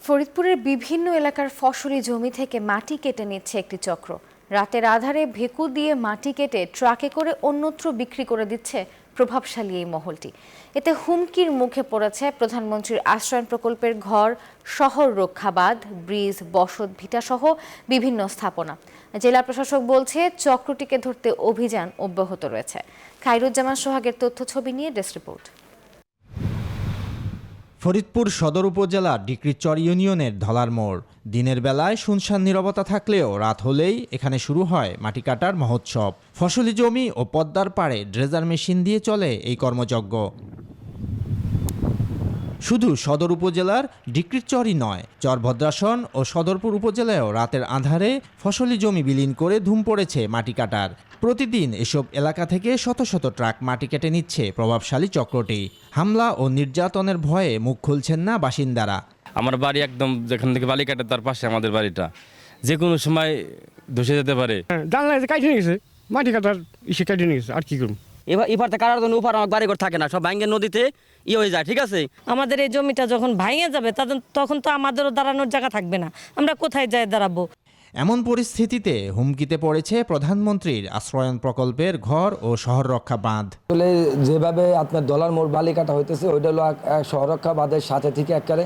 ফরিদপুরের বিভিন্ন এলাকার ফসলি জমি থেকে মাটি কেটে নিচ্ছে একটি চক্র। রাতের আধারে ভেকু দিয়ে মাটি কেটে ট্রাকে করে অন্যত্র বিক্রি করে দিচ্ছে প্রভাবশালী এই মহলটি। এতে হুমকির মুখে পড়েছে প্রধানমন্ত্রীর আশ্রয়ণ প্রকল্পের ঘর, শহর রক্ষা বাঁধ, ব্রিজ, বসত ভিটা সহ বিভিন্ন স্থাপনা। জেলা প্রশাসক বলছে চক্রটিকে ধরতে অভিযান অব্যাহত রয়েছে। খায়রুজ্জামান সোহাগের তথ্য ছবি নিয়ে ডেস্ক রিপোর্ট। ফরিদপুর সদর উপজেলার ডিক্রিচর ইউনিয়নের ধলার মোড়। দিনের বেলায় শুনশান নীরবতা থাকলেও রাত হলেই এখানে শুরু হয় মাটি কাটার মহোৎসব। ফসলি জমি ও পদ্মার পাড়ে ড্রেজার মেশিন দিয়ে চলে এই কর্মযজ্ঞ। শুধু সদর উপজেলার ডিক্রিচরই নয়, চরভদ্রাসন ও সদরপুর উপজেলায়ও রাতের আঁধারে ফসলি জমি বিলীন করে ধুম পড়েছে মাটি কাটার। প্রতিদিন এসব এলাকা থেকে শত শত ট্রাক মাটি কেটে নিচ্ছে প্রভাবশালী চক্রটি। হামলা ও নির্যাতনের ভয়ে মুখ খুলছেন না বাসিন্দারা। আমার বাড়ি একদম যেখান থেকে বালি কাটে তার পাশে আমাদের বাড়িটা, যে কোনো সময় ধসে যেতে পারে। জানলা কাটে নিয়ে গেছে, মাটি কাটার ইসে কাটে নিয়ে গেছে, আর কি করুন। এবার থেকে কাটার জন্য উপর আমার বাড়ি ঘর থাকে না, সব ভাঙ্গে নদীতে হয়ে যায়। ঠিক আছে, আমাদের এই জমিটা যখন ভাঙে যাবে তখন তো আমাদেরও দাঁড়ানোর জায়গা থাকবে না, আমরা কোথায় যাই দাঁড়াবো। এমন পরিস্থিতিতে হুমকিতে পড়েছে প্রধানমন্ত্রীর আশ্রয়ণ প্রকল্পের ঘর ও শহর রক্ষা বাঁধ। আসলে যেভাবে আপনার ডলার মোড় বালি কাটা হইতেছে, ওইটা হলো শহর রক্ষা বাঁধের সাথে থেকে একবারে।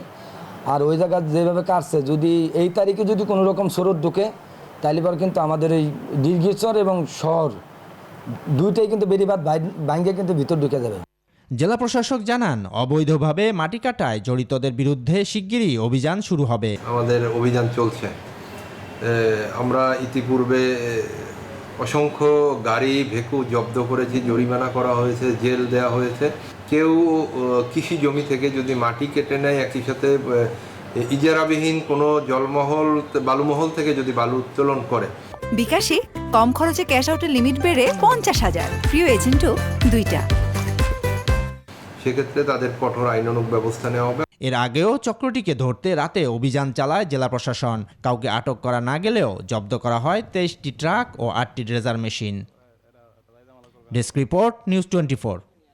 আর ওই জায়গা যেভাবে কাটছে, যদি এই তারিখে যদি কোনো রকম স্রোত ঢুকে, তাহলে পর কিন্তু আমাদের এই ডিগ্রিচর এবং শহর দুইটাই কিন্তু বেরিবাদ ভাঙ্গে কিন্তু ভিতর ঢুকে যাবে। জেলা প্রশাসক জানান, অবৈধভাবে মাটি কাটায় জড়িতদের বিরুদ্ধে শিগগিরই অভিযান শুরু হবে। আমাদের অভিযান চলছে। আমরা ইতিপূর্বে অসংখ্য গাড়ি ভেকু জব্দ করেছি, জরিমানা করা হয়েছে, জেল দেওয়া হয়েছে। কেউ কৃষি জমি থেকে যদি মাটি কেটে নেয়, একই সাথে ইজারাবিহীন কোনো জলমহল বালুমহল থেকে যদি বালু উত্তোলন করে। বিকাশে কম খরচে ক্যাশ আউটের লিমিট বেড়ে 50,000, প্রিয় এজেন্টও 2টা। সেক্ষেত্রে তাদের কঠোর আইনানুগ ব্যবস্থা নেওয়া হবে। এর আগেও চক্রটিকে ধরতে রাতে অভিযান চালায় জেলা প্রশাসন। কাউকে আটক করা না গেলেও জব্দ করা হয় 23টি ট্রাক ও 8টি dredger machine. Desk report, news 24।